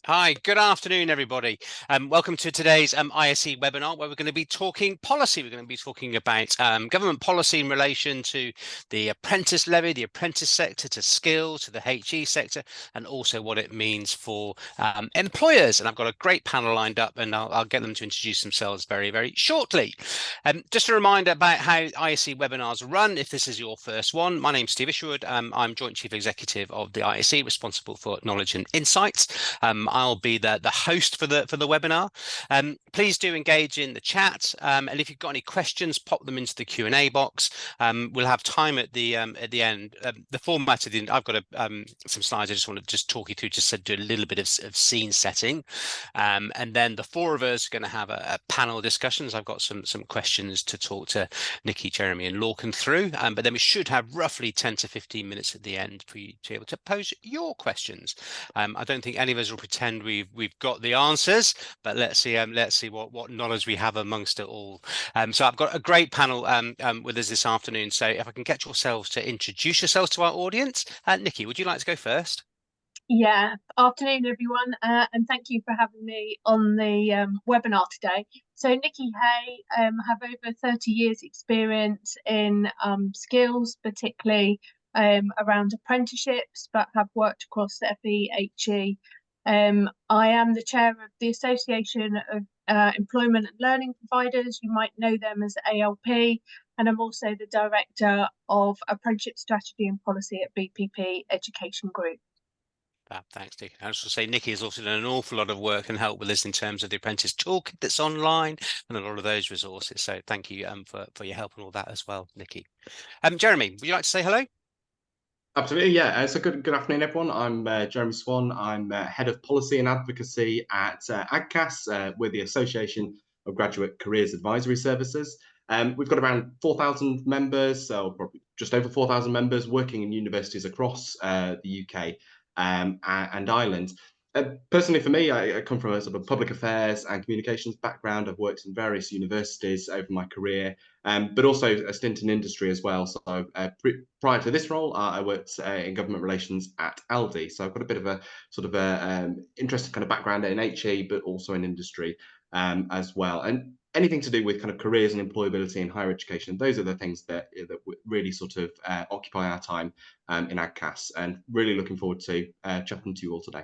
Hi, good afternoon, everybody. Welcome to today's ISE webinar, where we're going to be talking policy. We're going to be talking about government policy in relation to the apprentice levy, the apprentice sector, to skills, to the HE sector, and also what it means for employers. And I've got a great panel lined up, and I'll get them to introduce themselves very, very shortly. Just a reminder about how ISE webinars run. If this is your first one, my name's Steve Isherwood. I'm Joint Chief Executive of the ISE, responsible for knowledge and insights. I'll be the host for the webinar. Please do engage in the chat, and if you've got any questions, pop them into the Q&A box. We'll have time at the end. The format of the I've got some slides. I just want to talk you through, just to do a little bit of scene setting, and then the four of us are going to have a panel discussions. I've got some questions to talk to Nikki, Jeremy, and Lorcan through, but then we should have roughly 10 to 15 minutes at the end for you to be able to pose your questions. I don't think any of us will pretend we've got the answers, but let's see what knowledge we have amongst it all. So I've got a great panel with us this afternoon. So if I can get yourselves to introduce yourselves to our audience. Nikki, would you like to go first? Yeah, afternoon everyone, and thank you for having me on the webinar today. So Nikki Hay, have over 30 years experience in skills, particularly around apprenticeships, but have worked across FE, HE. I am the chair of the Association of Employment and Learning Providers. You might know them as ALP, and I'm also the director of Apprenticeship Strategy and Policy at BPP Education Group. Thanks, Nikki. I also say Nikki has also done an awful lot of work and help with us in terms of the apprentice toolkit that's online and a lot of those resources. So thank you for your help and all that as well, Nikki. Jeremy, would you like to say hello? Absolutely, yeah. So good afternoon, everyone. I'm Jeremy Swan. I'm Head of Policy and Advocacy at AGCAS. We're the Association of Graduate Careers Advisory Services. We've got around 4,000 members, so probably just over 4,000 members working in universities across the UK and Ireland. Personally, for me, I come from a sort of public affairs and communications background. I've worked in various universities over my career, but also a stint in industry as well. So prior to this role, I worked in government relations at Aldi. So I've got a bit of a sort of interesting kind of background in HE, but also in industry as well. And anything to do with kind of careers and employability in higher education, those are the things that really sort of occupy our time in AGCAS, and really looking forward to chatting to you all today.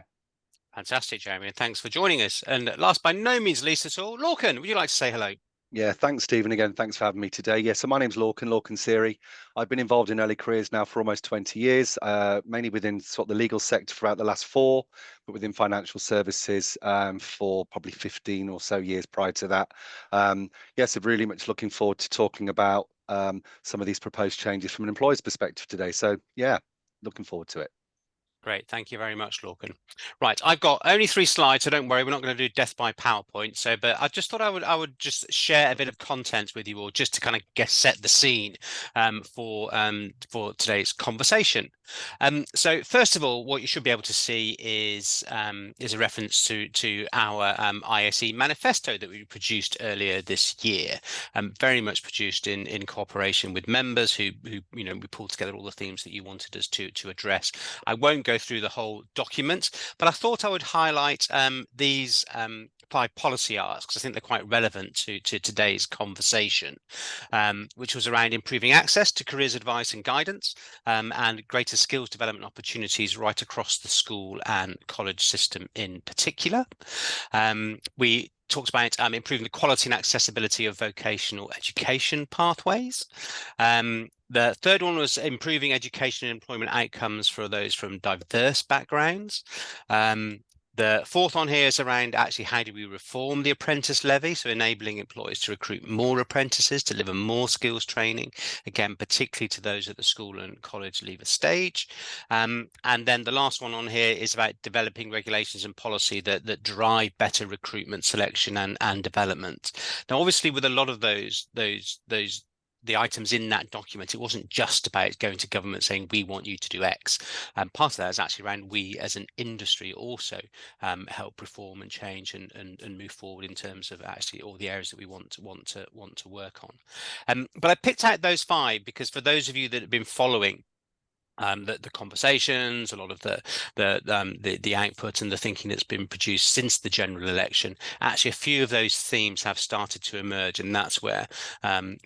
Fantastic, Jeremy, and thanks for joining us. And last, by no means least at all, Lorcan, would you like to say hello? Yeah, thanks, Stephen. Again, thanks for having me today. Yeah, so my name's Lorcan Siri. I've been involved in early careers now for almost 20 years, mainly within sort of the legal sector throughout the last 4, but within financial services for probably 15 or so years prior to that. Yes, I'm really much looking forward to talking about some of these proposed changes from an employer's perspective today. So yeah, looking forward to it. Great, thank you very much, Lorcan. Right, I've got only 3 slides, so don't worry, we're not going to do death by PowerPoint. So, but I just thought I would just share a bit of content with you all, just to kind of set the scene for today's conversation. So, first of all, what you should be able to see is a reference to our ISE manifesto that we produced earlier this year, very much produced in cooperation with members who we pulled together all the themes that you wanted us to address. I won't go through the whole document, but I thought I would highlight these 5 policy asks, because I think they're quite relevant to today's conversation, which was around improving access to careers advice and guidance, and greater skills development opportunities right across the school and college system in particular. We talked about improving the quality and accessibility of vocational education pathways. The third one was improving education and employment outcomes for those from diverse backgrounds. The fourth one here is around actually how do we reform the apprentice levy, so enabling employers to recruit more apprentices, deliver more skills training, again, particularly to those at the school and college leaver stage. And then the last one on here is about developing regulations and policy that drive better recruitment, selection and development. Now, obviously, with a lot of the items in that document, it wasn't just about going to government saying we want you to do X. Part of that is actually around we as an industry also help reform and change and move forward in terms of actually all the areas that we want to work on. But I picked out those 5 because for those of you that have been following the conversations, a lot of the output and the thinking that's been produced since the general election. Actually, a few of those themes have started to emerge, and that's where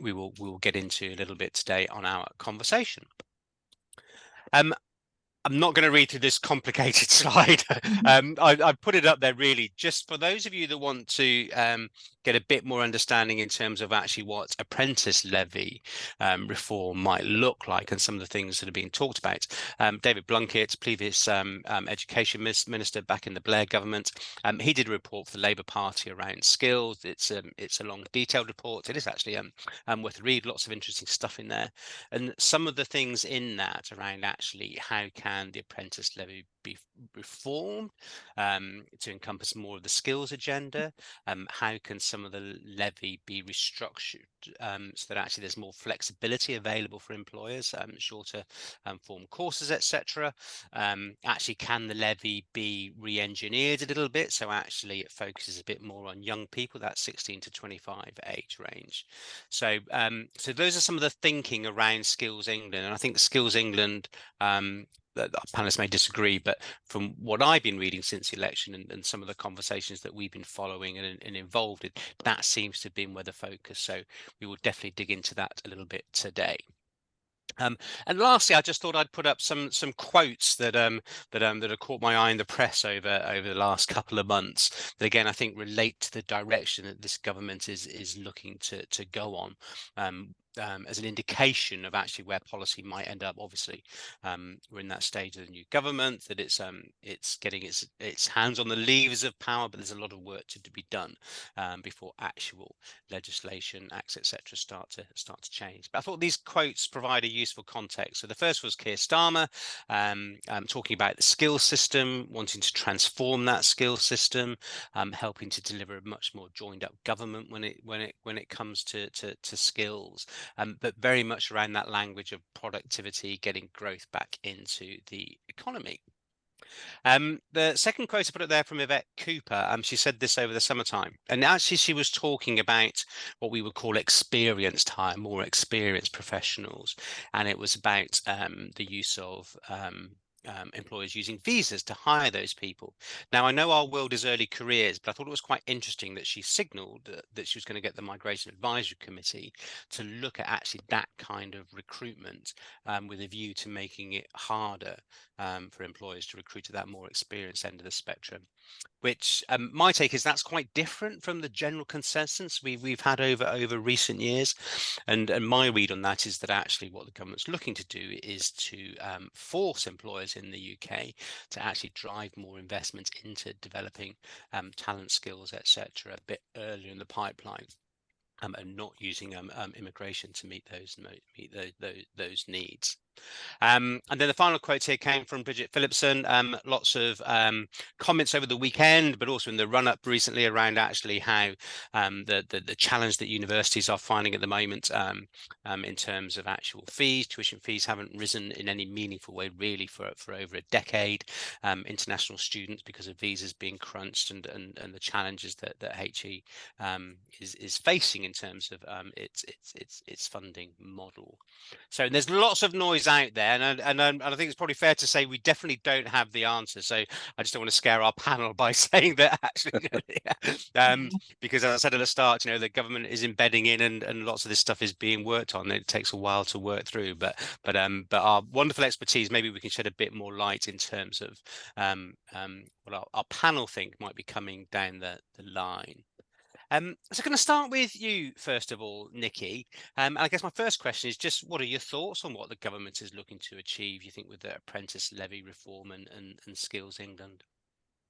we will get into a little bit today on our conversation. I'm not going to read through this complicated slide. I put it up there really just for those of you that want to get a bit more understanding in terms of actually what apprentice levy reform might look like and some of the things that are being talked about. David Blunkett, previous education minister back in the Blair government, he did a report for the Labour Party around skills. It's a long, detailed report. It is actually worth a read. Lots of interesting stuff in there, and some of the things in that around actually how can the apprentice levy be reformed to encompass more of the skills agenda? How can some of the levy be restructured so that actually there's more flexibility available for employers, shorter form courses, etc. Actually, can the levy be re-engineered a little bit so actually it focuses a bit more on young people, that 16 to 25 age range? So so those are some of the thinking around Skills England, and I think Skills England, the panelists may disagree, but from what I've been reading since the election and some of the conversations that we've been following and involved in, that seems to have been where the focus. So we will definitely dig into that a little bit today. And lastly, I just thought I'd put up some quotes that have caught my eye in the press over the last couple of months that again I think relate to the direction that this government is looking to go on. As an indication of actually where policy might end up. Obviously, we're in that stage of the new government that it's getting its hands on the levers of power, but there's a lot of work to be done before actual legislation, acts, etc., start to change. But I thought these quotes provide a useful context. So the first was Keir Starmer talking about the skills system, wanting to transform that skills system, helping to deliver a much more joined up government when it comes to skills. But very much around that language of productivity, getting growth back into the economy. The second quote I put up there from Yvette Cooper, she said this over the summertime, and actually she was talking about what we would call experienced hire, more experienced professionals, and it was about the use of employers using visas to hire those people. Now, I know our world is early careers, but I thought it was quite interesting that she signalled that she was going to get the Migration Advisory Committee to look at actually that kind of recruitment with a view to making it harder for employers to recruit at that more experienced end of the spectrum, which my take is that's quite different from the general consensus we've had over recent years. And my read on that is that actually what the government's looking to do is to force employers in the UK to actually drive more investment into developing talent, skills, etc., a bit earlier in the pipeline. And not using immigration to meet those needs. And then the final quote here came from Bridget Phillipson. Lots of comments over the weekend, but also in the run-up recently around actually how the challenge that universities are finding at the moment in terms of actual fees. Tuition fees haven't risen in any meaningful way really for over a decade. International students, because of visas being crunched and the challenges that HE is facing in terms of its funding model. So there's lots of noise out there, and I think it's probably fair to say we definitely don't have the answer. So I just don't want to scare our panel by saying that actually, because as I said at the start, the government is embedding in, and lots of this stuff is being worked on. It takes a while to work through, but our wonderful expertise, maybe we can shed a bit more light in terms of what our panel think might be coming down the line. So I'm going to start with you first of all, Nikki. I guess my first question is just what are your thoughts on what the government is looking to achieve, you think, with the apprentice levy reform and Skills England?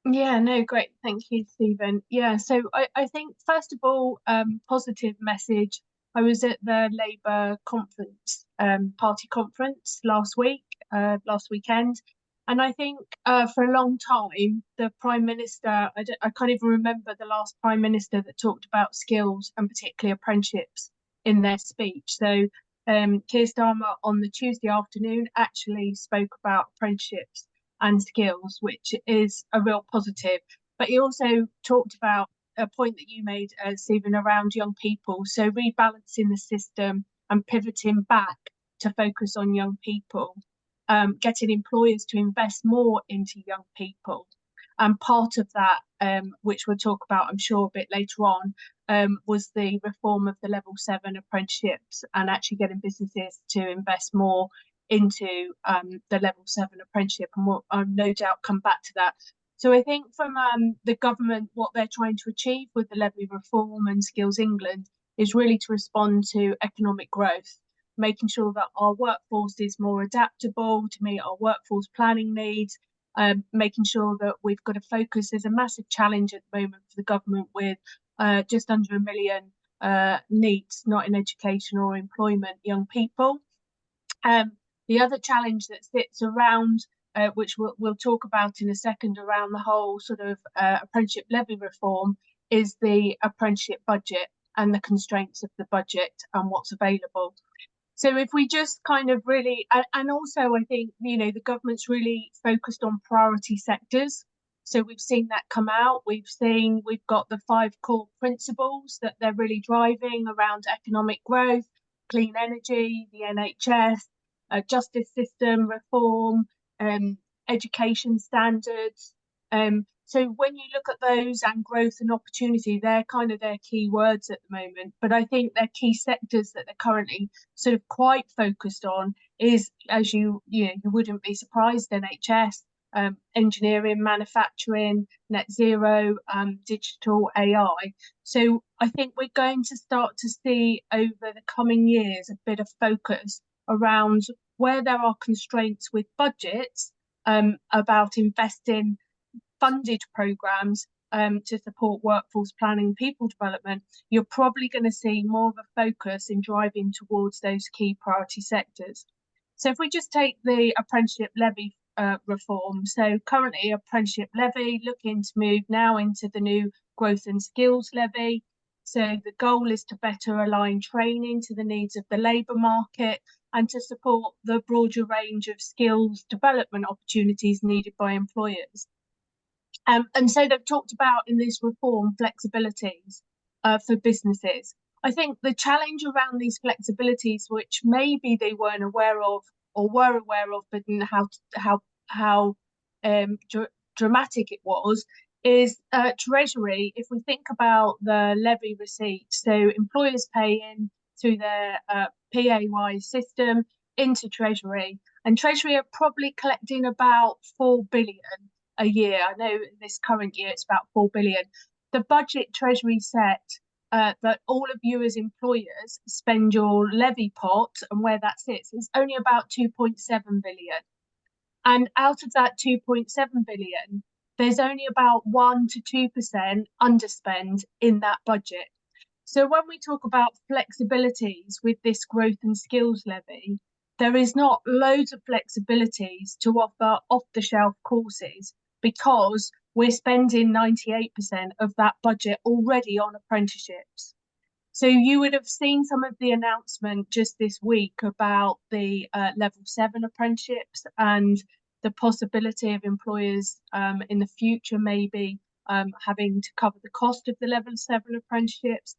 Yeah, no, great. Thank you, Stephen. Yeah, so I think, first of all, positive message. I was at the Labour conference, party conference last weekend. And I think for a long time, the Prime Minister, I can't even remember the last Prime Minister that talked about skills and particularly apprenticeships in their speech. So Keir Starmer on the Tuesday afternoon actually spoke about apprenticeships and skills, which is a real positive. But he also talked about a point that you made, Stephen, around young people. So rebalancing the system and pivoting back to focus on young people. getting employers to invest more into young people. And part of that, which we'll talk about, I'm sure, a bit later on, was the reform of the level 7 apprenticeships and actually getting businesses to invest more into the level 7 apprenticeship. And we'll no doubt come back to that. So I think from the government, what they're trying to achieve with the levy reform and Skills England is really to respond to economic growth, making sure that our workforce is more adaptable to meet our workforce planning needs, making sure that we've got a focus. There's a massive challenge at the moment for the government with just under 1 million NEETs, not in education or employment, young people. The other challenge that sits around, which we'll talk about in a second, around the whole sort of apprenticeship levy reform, is the apprenticeship budget and the constraints of the budget and what's available. So if we just kind of really, and also I think, you know, the government's really focused on priority sectors. So we've seen that come out. We've got the 5 core principles that they're really driving around economic growth, clean energy, the NHS, justice system reform, education standards. So when you look at those and growth and opportunity, they're kind of their key words at the moment. But I think they're key sectors that they're currently sort of quite focused on is, as you wouldn't be surprised, NHS, engineering, manufacturing, net zero, digital, AI. So I think we're going to start to see over the coming years a bit of focus around where there are constraints with budgets, about investing funded programs to support workforce planning, people development. You're probably going to see more of a focus in driving towards those key priority sectors. So if we just take the apprenticeship levy reform, so currently apprenticeship levy looking to move now into the new growth and skills levy. So the goal is to better align training to the needs of the labour market and to support the broader range of skills development opportunities needed by employers. And so they've talked about in this reform flexibilities for businesses. I think the challenge around these flexibilities, which maybe they weren't aware of or were aware of, but how dramatic it was, is Treasury. If we think about the levy receipts, so employers pay in through their PAY system into Treasury, and Treasury are probably collecting about 4 billion a year. I know this current year it's about 4 billion. The budget Treasury set that all of you as employers spend your levy pot and where that sits is only about 2.7 billion. And out of that 2.7 billion, there's only about 1 to 2% underspend in that budget. So when we talk about flexibilities with this growth and skills levy, there is not loads of flexibilities to offer off-the-shelf courses because we're spending 98% of that budget already on apprenticeships. So you would have seen some of the announcement just this week about the level 7 apprenticeships and the possibility of employers in the future maybe having to cover the cost of the level 7 apprenticeships.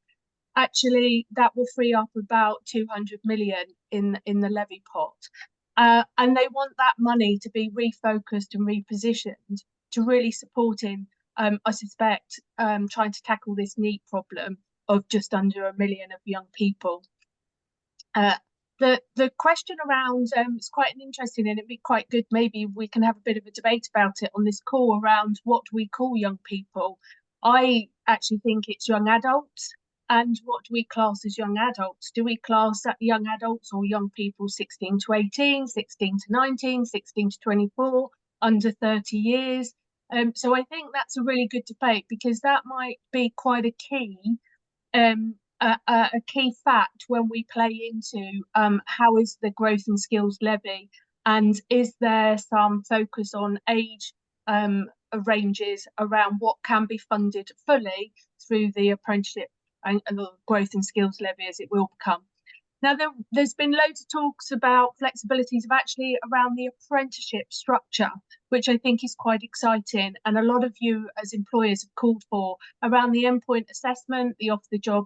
Actually, that will free up about 200 million in the levy pot. And they want that money to be refocused and repositioned to really supporting, I suspect, trying to tackle this NEET problem of just under 1 million of young people. The question around, it's quite an interesting, and it'd be quite good, maybe we can have a bit of a debate about it on this call around what we call young people. I actually think it's young adults. And what do we class as young adults? Do we class young adults or young people 16 to 18, 16 to 19, 16 to 24, under 30 years? So I think that's a really good debate because that might be quite a key fact when we play into how is the growth and skills levy, and is there some focus on age ranges around what can be funded fully through the apprenticeship and the growth and skills levy as it will become. Now, there's been loads of talks about flexibilities of actually around the apprenticeship structure, which I think is quite exciting. And a lot of you as employers have called for around the endpoint assessment, the off-the-job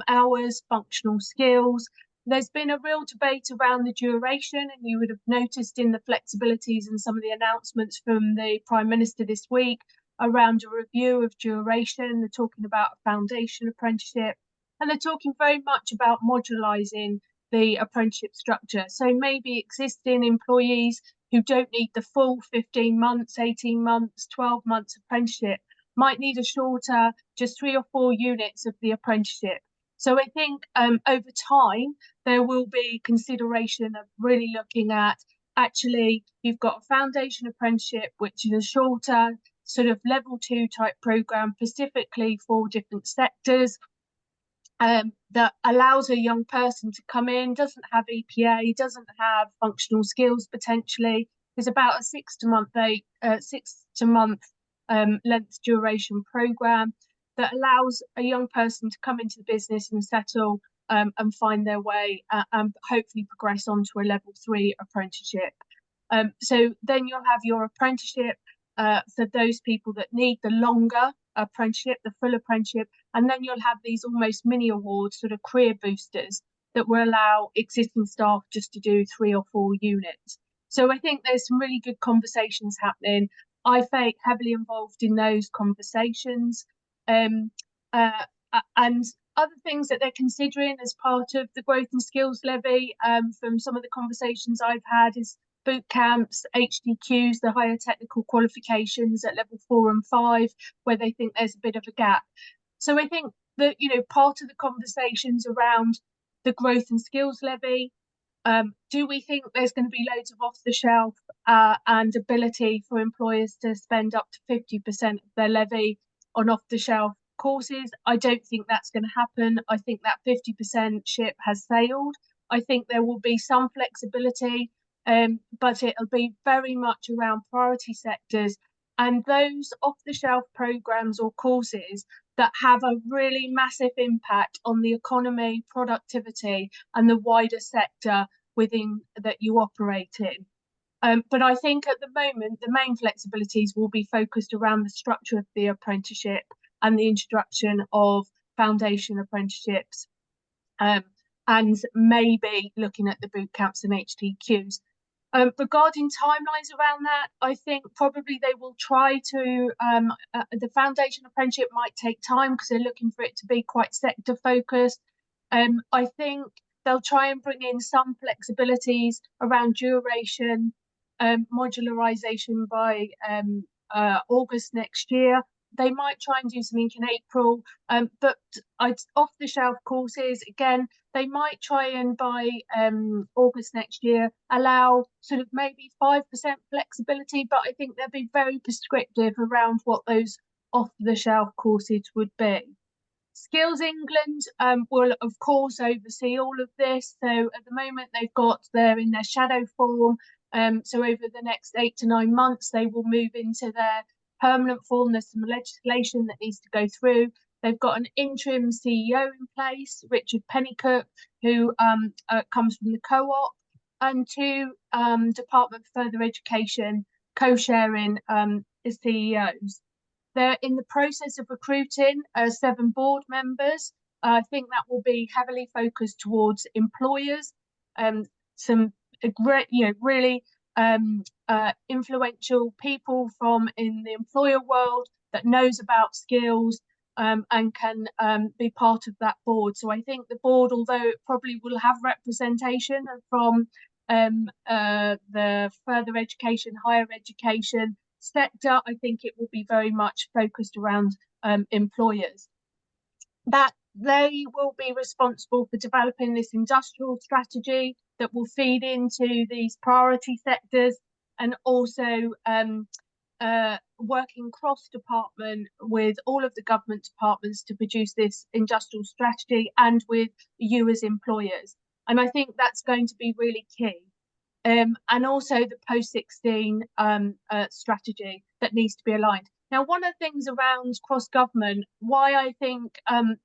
hours, functional skills, There's been a real debate around the duration, and you would have noticed in the flexibilities and some of the announcements from the Prime Minister this week around a review of duration. They're talking about a foundation apprenticeship, and they're talking very much about modularising the apprenticeship structure. So maybe existing employees who don't need the full 15 months, 18 months, 12 months apprenticeship might need a shorter, just 3 or 4 units of the apprenticeship. So I think over time, there will be consideration of really looking at, actually, you've got a foundation apprenticeship, which is a shorter sort of level 2 type program, specifically for different sectors, that allows a young person to come in, doesn't have EPA, doesn't have functional skills potentially. There's about a 6 to month length duration program that allows a young person to come into the business and settle and find their way and hopefully progress onto a level 3 apprenticeship. So then you'll have your apprenticeship for those people that need the longer apprenticeship, the full apprenticeship, and then you'll have these almost mini awards, sort of career boosters, that will allow existing staff just to do 3 or 4 units. So I think there's some really good conversations happening. I feel heavily involved in those conversations. And other things that they're considering as part of the growth and skills levy, from some of the conversations I've had, is boot camps, HDQs, the higher technical qualifications at level 4 and 5, where they think there's a bit of a gap. So I think that, you know, part of the conversations around the growth and skills levy, do we think there's going to be loads of off-the-shelf and ability for employers to spend up to 50% of their levy on off-the-shelf courses? I don't think that's going to happen. I think that 50% ship has sailed. I think there will be some flexibility, but it'll be very much around priority sectors and those off-the-shelf programs or courses that have a really massive impact on the economy, productivity, and the wider sector within that you operate in. But I think at the moment, the main flexibilities will be focused around the structure of the apprenticeship and the introduction of foundation apprenticeships, and maybe looking at the boot camps and HTQs. Regarding timelines around that, I think probably they will try to, the foundation apprenticeship might take time because they're looking for it to be quite sector focused. I think they'll try and bring in some flexibilities around duration, modularisation by August next year. They might try and do something in April, but off-the-shelf courses, again, they might try and by August next year allow sort of maybe 5% flexibility, but I think they'll be very prescriptive around what those off-the-shelf courses would be. Skills England will, of course, oversee all of this. So at the moment, they're in their shadow form. So over the next 8 to 9 months, they will move into their permanent form. There's some legislation that needs to go through. They've got an interim CEO in place, Richard Pennycook, who comes from the co-op, and 2 Department for Further Education co-sharing as CEOs. They're in the process of recruiting 7 board members. I think that will be heavily focused towards employers, some great, really influential people from in the employer world that knows about skills and can be part of that board. So I think the board, although it probably will have representation from the further education, higher education sector, I think it will be very much focused around employers. That they will be responsible for developing this industrial strategy that will feed into these priority sectors, and also working cross-department with all of the government departments to produce this industrial strategy and with you as employers. And I think that's going to be really key. And also the post-16 strategy that needs to be aligned. Now, one of the things around cross-government, why I think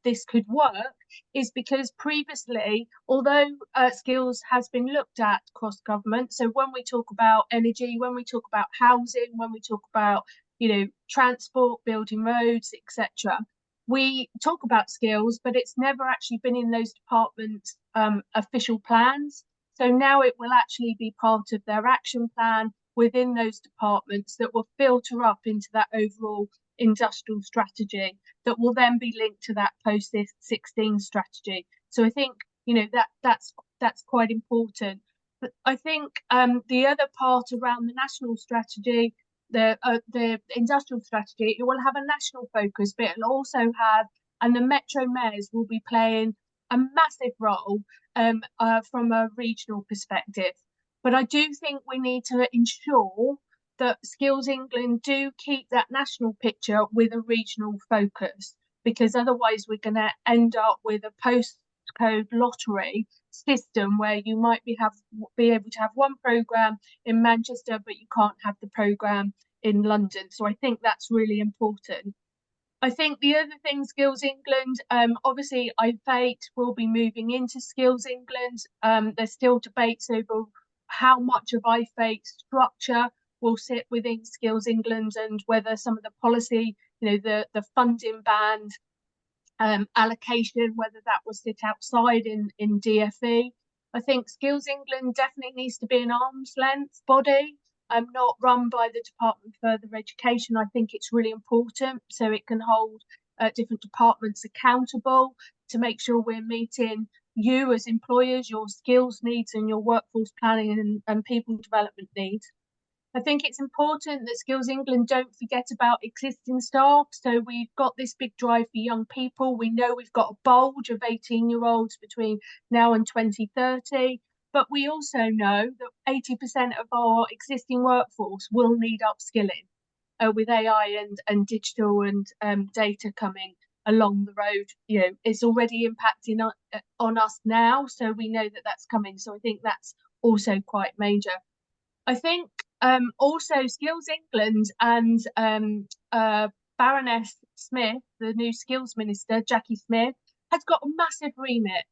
this could work, is because previously, although skills has been looked at cross-government, so when we talk about energy, when we talk about housing, when we talk about, transport, building roads, etc., we talk about skills, but it's never actually been in those departments official plans. So now it will actually be part of their action plan within those departments that will filter up into that overall industrial strategy that will then be linked to that post-16 strategy. So I think, you know, that's quite important. But I think the other part around the national strategy, the industrial strategy, it will have a national focus, but it'll also have, and the metro mayors will be playing a massive role from a regional perspective. But I do think we need to ensure that Skills England do keep that national picture with a regional focus, because otherwise we're going to end up with a postcode lottery system where you might be able to have one programme in Manchester, but you can't have the programme in London. So I think that's really important. I think the other thing, Skills England, obviously I8 will be moving into Skills England. There's still debates over how much of I8 structure will sit within Skills England and whether some of the policy, you know, the funding band allocation, whether that will sit outside in DFE. I think Skills England definitely needs to be an arm's length body, not run by the Department of Further Education. I think it's really important so it can hold different departments accountable to make sure we're meeting you as employers, your skills needs and your workforce planning and people development needs. I think it's important that Skills England don't forget about existing staff. So we've got this big drive for young people. We know we've got a bulge of 18-year-olds between now and 2030. But we also know that 80% of our existing workforce will need upskilling with AI and digital and data coming along the road. You know, it's already impacting on us now, so we know that that's coming. So I think that's also quite major. I think also Skills England and Baroness Smith, the new skills minister, Jackie Smith, has got a massive remit.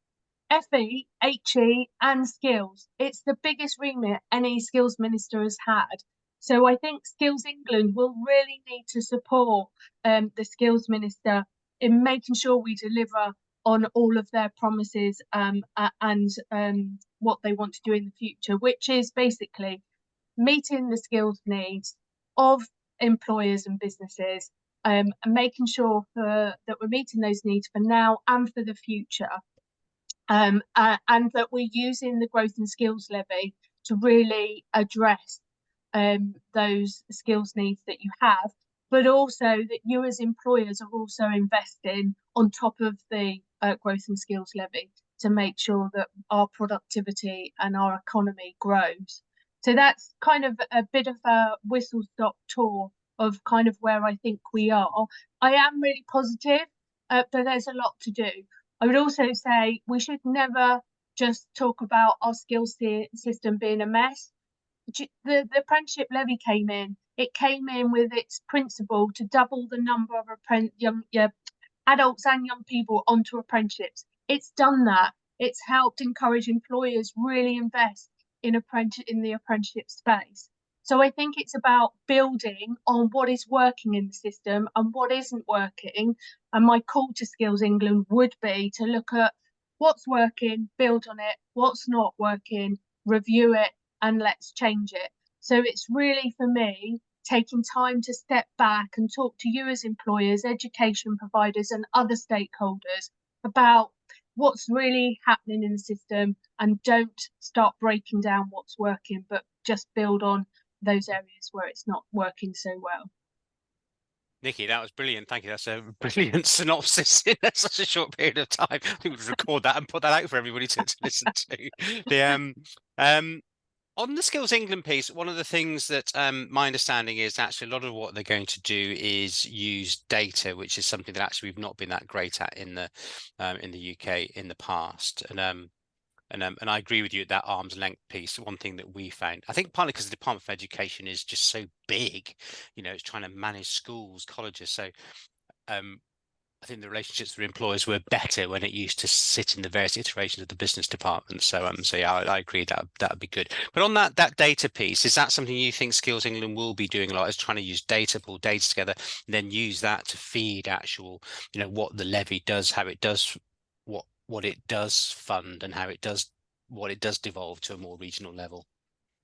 FE, HE and skills. It's the biggest remit any skills minister has had. So I think Skills England will really need to support the skills minister in making sure we deliver on all of their promises and what they want to do in the future, which is basically meeting the skills needs of employers and businesses and making sure that we're meeting those needs for now and for the future. And that we're using the growth and skills levy to really address those skills needs that you have, but also that you as employers are also investing on top of the growth and skills levy to make sure that our productivity and our economy grows. So that's kind of a bit of a whistle-stop tour of kind of where I think we are. I am really positive, but there's a lot to do. I would also say we should never just talk about our skills system being a mess. The apprenticeship levy came in. It came in with its principle to double the number of adults and young people onto apprenticeships. It's done that. It's helped encourage employers really invest in the apprenticeship space. So I think it's about building on what is working in the system and what isn't working. And my call to Skills England would be to look at what's working, build on it, what's not working, review it, and let's change it. So it's really, for me, taking time to step back and talk to you as employers, education providers, and other stakeholders about what's really happening in the system, and don't start breaking down what's working, but just build on those areas where it's not working so well. Nikki, that was brilliant. Thank you. That's a brilliant synopsis in such a short period of time. I think we'll record that and put that out for everybody to listen to. The on the Skills England piece, one of the things that my understanding is actually a lot of what they're going to do is use data, which is something that actually we've not been that great at in the UK in the past. And I agree with you at that arm's length piece. One thing that we found, I think partly because the Department of Education is just so big, you know, it's trying to manage schools, colleges. So I think the relationships with employers were better when it used to sit in the various iterations of the business department. So yeah, I agree that would be good. But on that data piece, is that something you think Skills England will be doing a lot, is trying to use data, pull data together, and then use that to feed actual, you know, what the levy does, how it does, what what it does fund and how it does what it does devolve to a more regional level.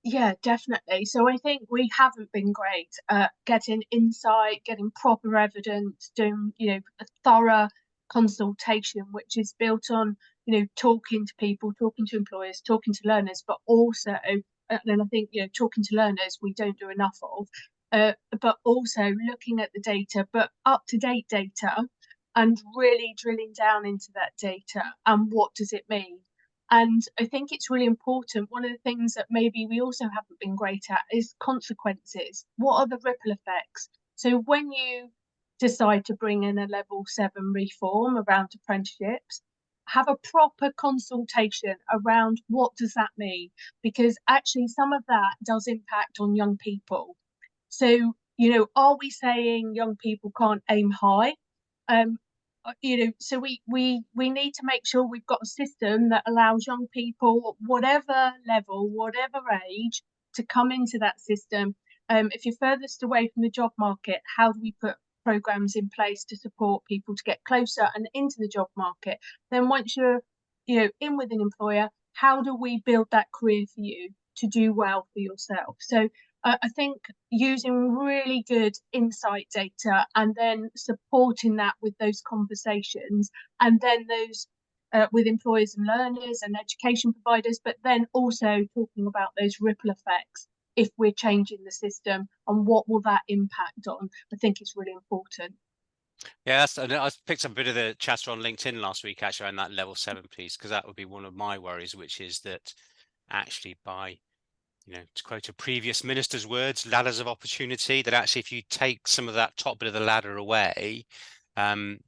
Yeah, definitely. So I think we haven't been great at getting insight, getting proper evidence, doing, a thorough consultation, which is built on, talking to people, talking to employers, talking to learners, but also, and I think, talking to learners we don't do enough of, but also looking at the data, but up-to-date data, and really drilling down into that data and what does it mean. And I think it's really important. One of the things that maybe we also haven't been great at is consequences. What are the ripple effects? So when you decide to bring in a level 7 reform around apprenticeships, have a proper consultation around what does that mean? Because actually some of that does impact on young people. So, are we saying young people can't aim high? So we need to make sure we've got a system that allows young people, whatever level, whatever age, to come into that system. If you're furthest away from the job market, how do we put programs in place to support people to get closer and into the job market? Then once you're, in with an employer, how do we build that career for you to do well for yourself? So I think using really good insight data and then supporting that with those conversations, and then those with employers and learners and education providers, but then also talking about those ripple effects if we're changing the system and what will that impact on, I think is really important. Yeah, I picked up a bit of the chatter on LinkedIn last week actually on that level 7 piece, because that would be one of my worries, which is that actually by, to quote a previous minister's words, ladders of opportunity, that actually if you take some of that top bit of the ladder away, there's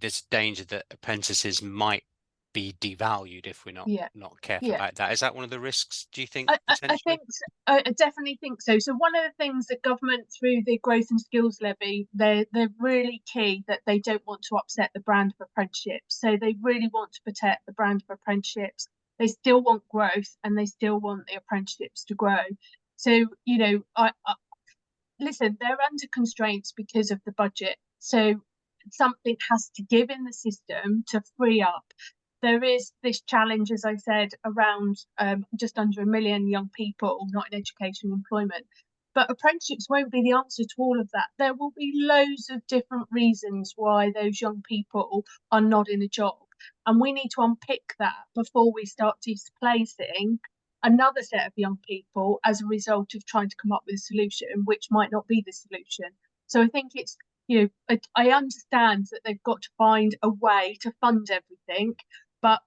a danger that apprentices might be devalued if we're not careful about that. Is that one of the risks, do you think? I definitely think so. So one of the things that government, through the growth and skills levy, they're really key that they don't want to upset the brand of apprenticeships. So they really want to protect the brand of apprenticeships. They still want growth and they still want the apprenticeships to grow. So, listen, they're under constraints because of the budget. So something has to give in the system to free up. There is this challenge, as I said, around just under 1 million young people not in education and employment. But apprenticeships won't be the answer to all of that. There will be loads of different reasons why those young people are not in a job. And we need to unpick that before we start displacing another set of young people as a result of trying to come up with a solution, which might not be the solution. So I think it's, I understand that they've got to find a way to fund everything, but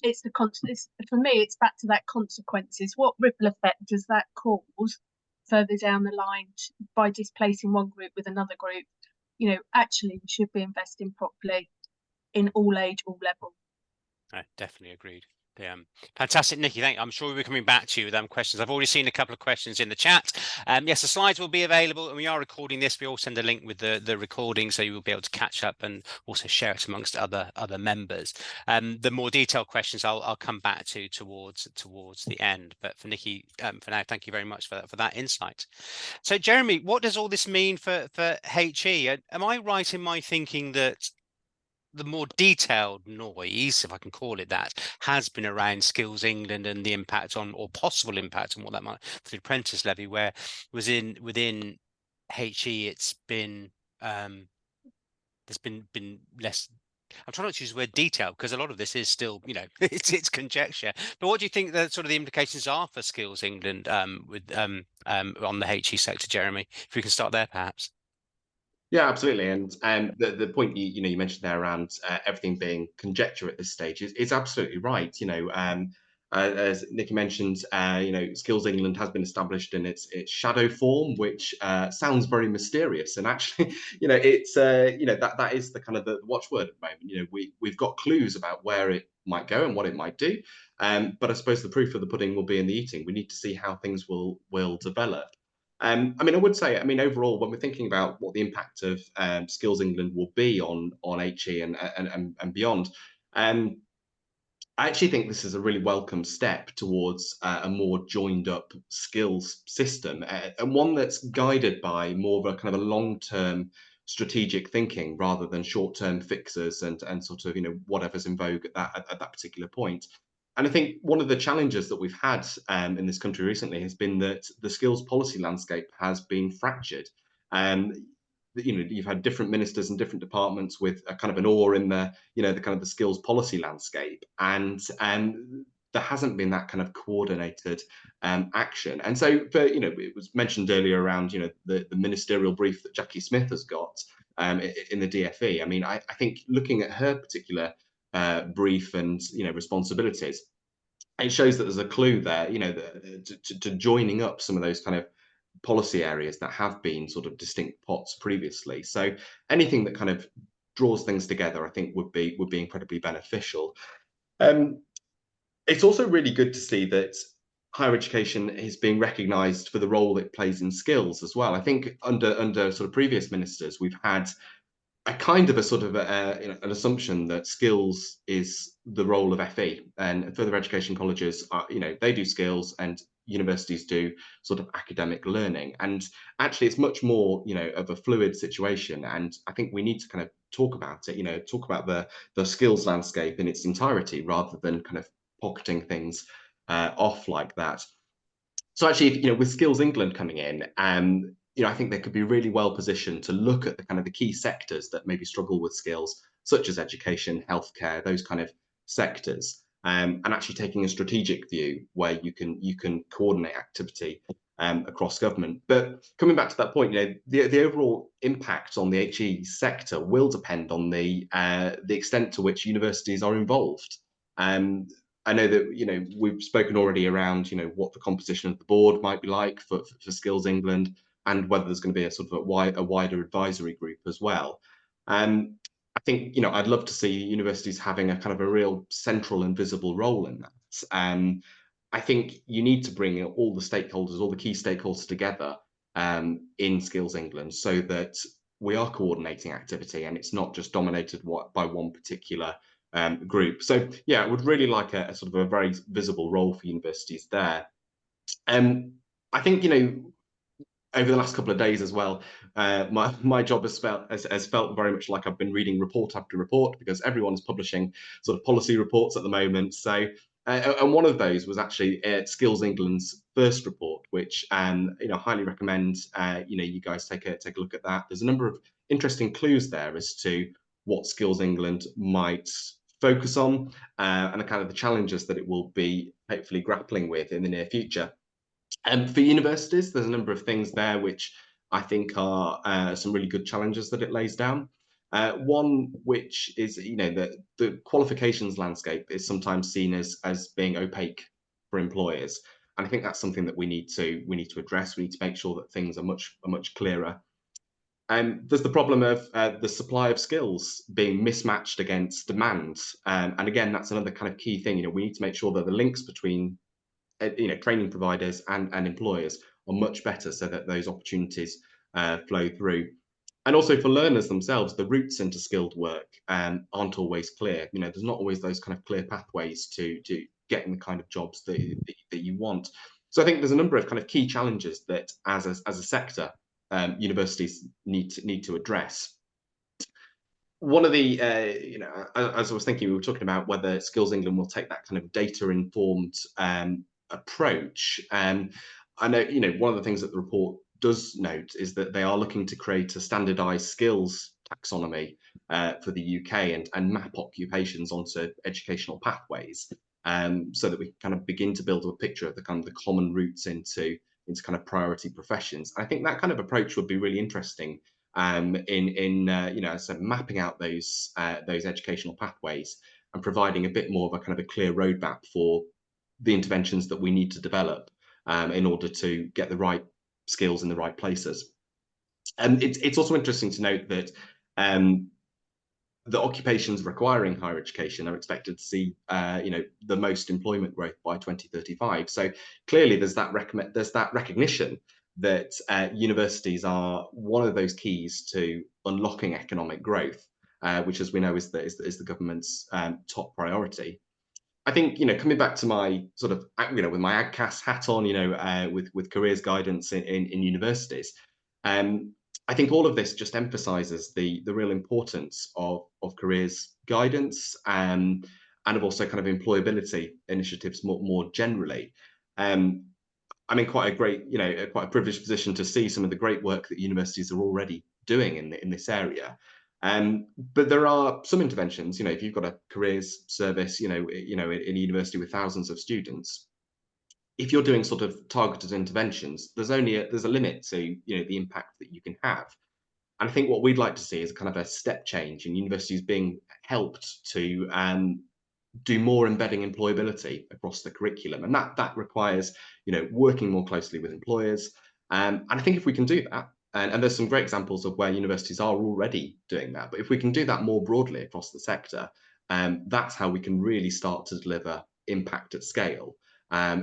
it's for me, it's back to that consequences. What ripple effect does that cause further down the line by displacing one group with another group? Actually, we should be investing properly in all age, all level. I definitely agreed. Fantastic, Nikki. I'm sure we'll be coming back to you with questions. I've already seen a couple of questions in the chat. Yes, the slides will be available, and we are recording this. We all send a link with the recording, so you will be able to catch up and also share it amongst other members. The more detailed questions I'll come back to towards the end. But for Nikki, for now, thank you very much for that insight. So, Jeremy, what does all this mean for HE? Am I right in my thinking that the more detailed noise, if I can call it that, has been around Skills England and the impact on, or possible impact on, what that might for the apprentice levy, where within HE it's been there's been less. I'm trying not to use the word detail because a lot of this is still, it's conjecture. But what do you think the sort of the implications are for Skills England with on the HE sector, Jeremy? If we can start there, perhaps. Yeah, absolutely. And the point you mentioned there around everything being conjecture at this stage is absolutely right. As Nikki mentioned, Skills England has been established in its shadow form, which sounds very mysterious. And actually, it's that is the kind of the watchword at the moment. We've got clues about where it might go and what it might do. But I suppose the proof of the pudding will be in the eating. We need to see how things will develop. I would say, overall, when we're thinking about what the impact of Skills England will be on HE and beyond, I actually think this is a really welcome step towards a more joined up skills system, and one that's guided by more of a kind of a long-term strategic thinking rather than short-term fixes and sort of, you know, whatever's in vogue at that particular point. And I think one of the challenges that we've had in this country recently has been that the skills policy landscape has been fractured. You know, you've had different ministers and different departments with a kind of an oar in the, you know, the kind of the skills policy landscape, and there hasn't been that kind of coordinated action. And so, for, you know, it was mentioned earlier around, you know, the ministerial brief that Jackie Smith has got in the DfE. I mean, I think looking at her particular brief and, you know, responsibilities, it shows that there's a clue there, you know, to joining up some of those kind of policy areas that have been sort of distinct pots previously. So anything that kind of draws things together, I think, would be incredibly beneficial. It's also really good to see that higher education is being recognised for the role it plays in skills as well. I think under sort of previous ministers, we've had a kind of a sort of you know, an assumption that skills is the role of FE, and further education colleges are, you know, they do skills and universities do sort of academic learning. And actually it's much more, you know, of a fluid situation, and I think we need to kind of talk about it, you know, talk about the skills landscape in its entirety rather than kind of pocketing things off like that. So actually, you know, with Skills England coming in, you know, I think they could be really well positioned to look at the kind of the key sectors that maybe struggle with skills, such as education, healthcare, those kind of sectors, and actually taking a strategic view where you can coordinate activity across government. But coming back to that point, you know, the overall impact on the HE sector will depend on the extent to which universities are involved. I know that, you know, we've spoken already around, you know, what the composition of the board might be like for Skills England, and whether there's going to be a sort of a wider advisory group as well. I think, you know, I'd love to see universities having a kind of a real central and visible role in that. I think you need to bring all the stakeholders, all the key stakeholders together in Skills England, so that we are coordinating activity and it's not just dominated by one particular group. So yeah, I would really like a sort of a very visible role for universities there. I think, you know, over the last couple of days as well, my job has felt very much like I've been reading report after report, because everyone's publishing sort of policy reports at the moment. So and one of those was actually Skills England's first report, which you know, highly recommend you know, you guys take a look at that. There's a number of interesting clues there as to what Skills England might focus on and the kind of the challenges that it will be hopefully grappling with in the near future. For universities, there's a number of things there which I think are some really good challenges that it lays down. One which is, you know, the qualifications landscape is sometimes seen as being opaque for employers, and I think that's something that we need to address. We need to make sure that things are much clearer. There's the problem of the supply of skills being mismatched against demand, and again, that's another kind of key thing. You know, we need to make sure that the links between you know, training providers and employers are much better, so that those opportunities flow through. And also for learners themselves, the routes into skilled work aren't always clear. You know, there's not always those kind of clear pathways to getting the kind of jobs that you want. So I think there's a number of kind of key challenges that as a sector, universities need to address. One of the, you know, as I was thinking, we were talking about whether Skills England will take that kind of data-informed approach. I know, you know, one of the things that the report does note is that they are looking to create a standardised skills taxonomy for the UK and map occupations onto educational pathways, so that we kind of begin to build a picture of the kind of the common routes into kind of priority professions. I think that kind of approach would be really interesting in you know, so mapping out those educational pathways and providing a bit more of a kind of a clear roadmap for the interventions that we need to develop in order to get the right skills in the right places. And it's also interesting to note that the occupations requiring higher education are expected to see you know, the most employment growth by 2035. So clearly there's that recognition that universities are one of those keys to unlocking economic growth, which, as we know, is the government's top priority. I think, you know, coming back to my sort of, you know, with my AGCAS hat on, you know, with careers guidance in universities, I I think all of this just emphasises the real importance of careers guidance, and of also kind of employability initiatives more generally. I'm in quite a great, quite a privileged position to see some of the great work that universities are already doing in this area. But there are some interventions, if you've got a careers service, in a university with thousands of students, if you're doing sort of targeted interventions, there's a limit to, the impact that you can have. And I think what we'd like to see is kind of a step change in universities being helped to do more embedding employability across the curriculum, and that requires working more closely with employers. And I think if we can do that, and there's some great examples of where universities are already doing that, but if we can do that more broadly across the sector, that's how we can really start to deliver impact at scale,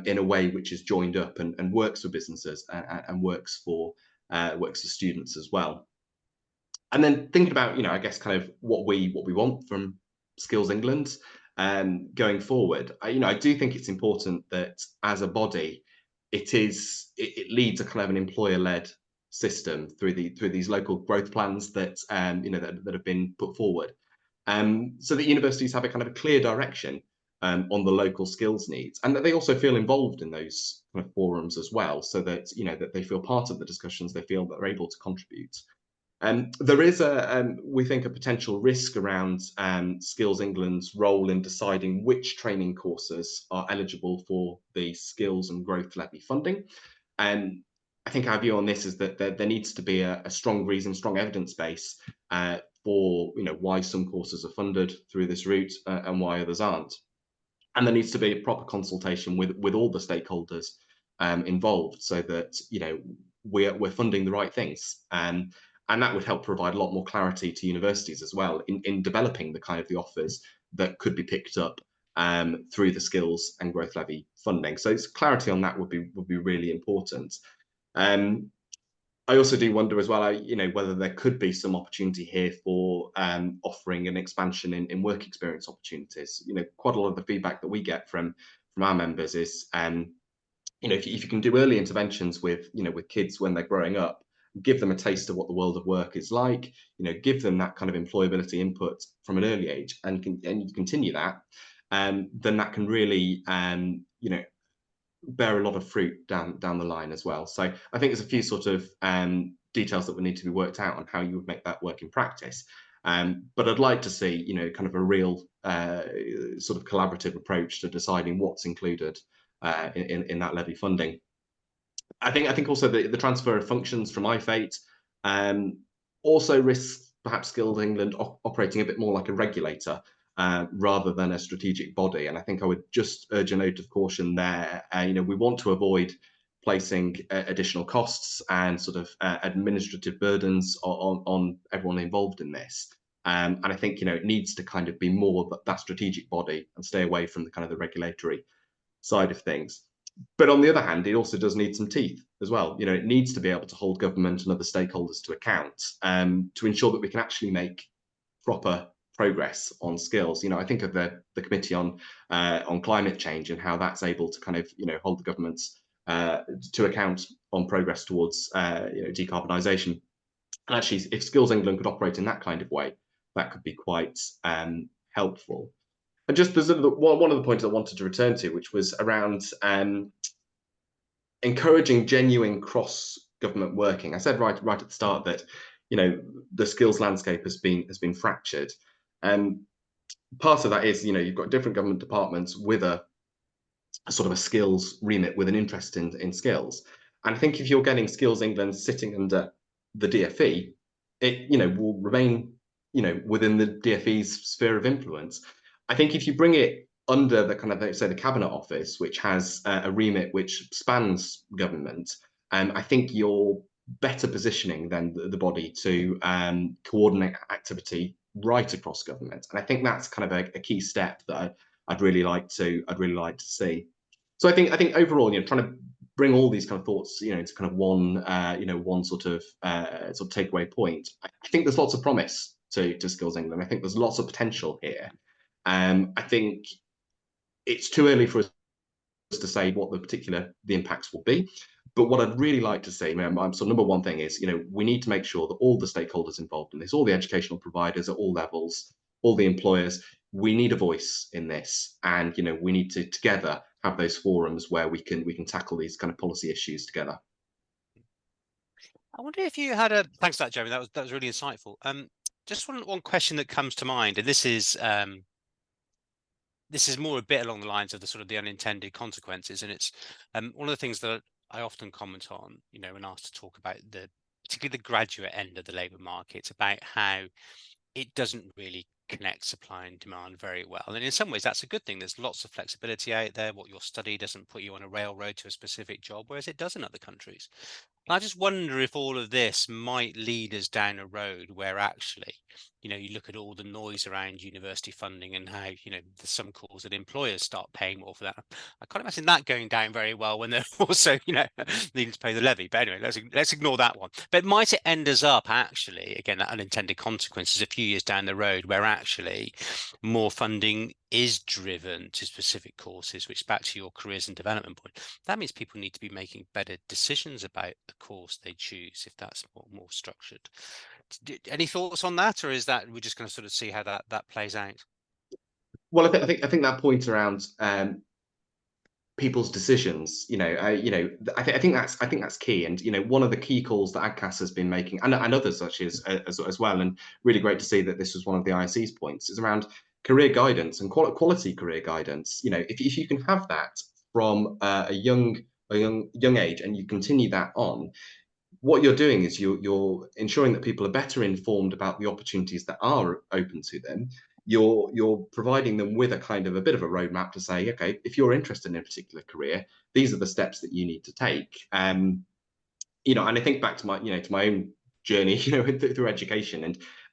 in a way which is joined up and works for businesses and works for students as well. And then thinking about, I guess kind of what we want from Skills England going forward, I do think it's important that as a body, it leads a kind of an employer-led system through these local growth plans that that have been put forward, so that universities have a kind of a clear direction on the local skills needs, and that they also feel involved in those kind of forums as well, so that that they feel part of the discussions, they feel that they're able to contribute. There is we think, a potential risk around Skills England's role in deciding which training courses are eligible for the Skills and Growth Levy funding. And I think our view on this is that there needs to be a strong reason, strong evidence base for why some courses are funded through this route and why others aren't. And there needs to be a proper consultation with all the stakeholders involved, so that we're funding the right things. And that would help provide a lot more clarity to universities as well in developing the kind of the offers that could be picked up through the Skills and Growth Levy funding. So clarity on that would be really important. I also do wonder as well, whether there could be some opportunity here for offering an expansion in work experience opportunities. Quite a lot of the feedback that we get from our members is, if you can do early interventions with kids when they're growing up, give them a taste of what the world of work is like, give them that kind of employability input from an early age, and you continue that, then that can really bear a lot of fruit down the line as well. So I think there's a few sort of details that would need to be worked out on how you would make that work in practice. But I'd like to see kind of a real sort of collaborative approach to deciding what's included in that levy funding. I think also the transfer of functions from IFATE also risks perhaps Skills England operating a bit more like a regulator rather than a strategic body. And I think I would just urge a note of caution there. We want to avoid placing additional costs and sort of administrative burdens on everyone involved in this. And I think it needs to kind of be more that strategic body and stay away from the kind of the regulatory side of things. But on the other hand, it also does need some teeth as well. It needs to be able to hold government and other stakeholders to account to ensure that we can actually make proper progress on skills. I think of the committee on climate change and how that's able to kind of hold the governments to account on progress towards decarbonisation. And actually, if Skills England could operate in that kind of way, that could be quite helpful. And just there's one of the points I wanted to return to, which was around encouraging genuine cross-government working. I said right at the start that the skills landscape has been fractured, and part of that is you've got different government departments with a sort of a skills remit with an interest in skills. And I think if you're getting Skills England sitting under the DfE, it will remain within the DfE's sphere of influence. I think if you bring it under the kind of, say, the Cabinet Office, which has a remit which spans government, I think you're better positioning than the body to coordinate activity right across government. And I think that's kind of a key step that I'd really like to see. So I think overall, trying to bring all these kind of thoughts, into kind of one sort of takeaway point. I think there's lots of promise to Skills England. I think there's lots of potential here. I think it's too early for us to say what the impacts will be, But what I'd really like to say, so number one thing is, we need to make sure that all the stakeholders involved in this, all the educational providers at all levels, all the employers, we need a voice in this, and we need to together have those forums where we can tackle these kind of policy issues together. I wonder if you had thanks for that, Jeremy. That was really insightful. Just one question that comes to mind, and this is more a bit along the lines of the sort of the unintended consequences, and it's one of the things that I often comment on, when asked to talk about particularly the graduate end of the labour market. It's about how it doesn't really connect supply and demand very well. And in some ways, that's a good thing. There's lots of flexibility out there. What your study doesn't put you on a railroad to a specific job, whereas it does in other countries. And I just wonder if all of this might lead us down a road where actually, you look at all the noise around university funding and how, there's some calls that employers start paying more for that. I can't imagine that going down very well when they're also, needing to pay the levy. But anyway, let's ignore that one. But might it end us up actually, again, that unintended consequences a few years down the road where actually more funding is driven to specific courses, which back to your careers and development point, that means people need to be making better decisions about the course they choose if that's more structured. Any thoughts on that, or is that we're just going to sort of see how that plays out? Well, I think that point around people's decisions, I think that's key. And one of the key calls that AGCAS has been making, and others such as well, and really great to see that this was one of the ISE's points, is around career guidance and quality career guidance. If you can have that from a young age and you continue that on, what you're doing is you're ensuring that people are better informed about the opportunities that are open to them. You're providing them with a bit of a roadmap to say, okay, if you're interested in a particular career, these are the steps that you need to take. And I think back to my own journey, through education,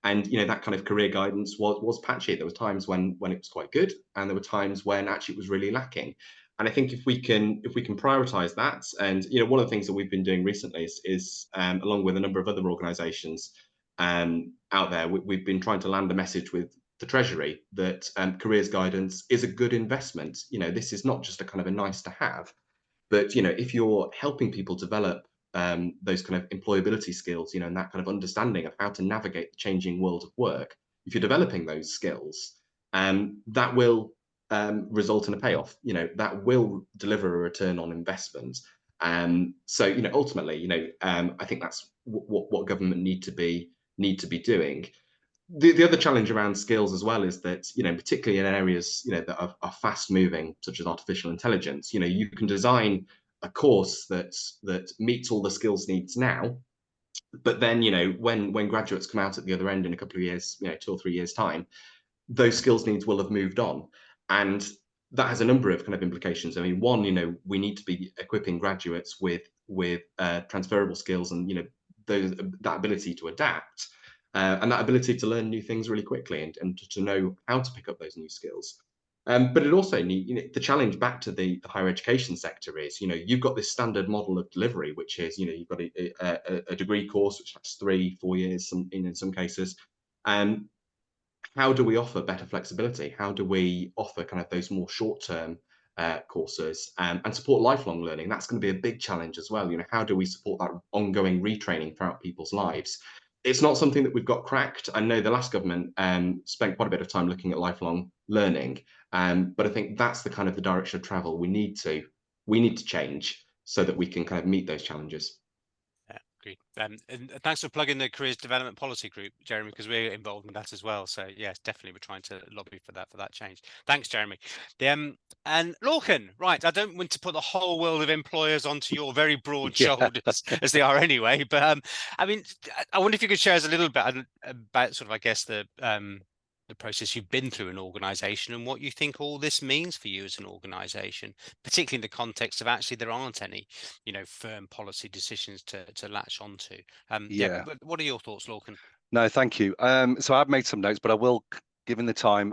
and that kind of career guidance was patchy. There was times when it was quite good, and there were times when actually it was really lacking. And I think if we can prioritize that, and one of the things that we've been doing recently is along with a number of other organizations out there, we've been trying to land a message with the Treasury that careers guidance is a good investment. This is not just a kind of a nice to have, but if you're helping people develop those kind of employability skills, and that kind of understanding of how to navigate the changing world of work, if you're developing those skills, that will result in a payoff. That will deliver a return on investment. So ultimately, I think that's what government need to be doing. The other challenge around skills as well is that particularly in areas that are fast moving, such as artificial intelligence, you can design a course that meets all the skills needs now, but then when graduates come out at the other end in a couple of years, 2 or 3 years time, those skills needs will have moved on, and that has a number of kind of implications. I mean, one, we need to be equipping graduates with transferable skills and that ability to adapt. And that ability to learn new things really quickly and to know how to pick up those new skills. But it also need, the challenge back to the higher education sector is, you've got this standard model of delivery, which is, you've got a degree course, which lasts 3-4 years in some cases. How do we offer better flexibility? How do we offer kind of those more short-term courses and support lifelong learning? That's going to be a big challenge as well. How do we support that ongoing retraining throughout people's lives? It's not something that we've got cracked. I know the last government spent quite a bit of time looking at lifelong learning, but I think that's the kind of the direction of travel we need to change so that we can kind of meet those challenges. Yeah, agreed. And thanks for plugging the Careers Development Policy Group, Jeremy, because we're involved in that as well. So yes, definitely we're trying to lobby for that change. Thanks, Jeremy. And Lorcan, right? I don't want to put the whole world of employers onto your very broad shoulders, as they are anyway. But I mean, I wonder if you could share us a little bit about sort of, I guess, the process you've been through an organization and what you think all this means for you as an organization, particularly in the context of actually there aren't any, firm policy decisions to latch onto. What are your thoughts, Lorcan? No, thank you. So I've made some notes, but I will, given the time,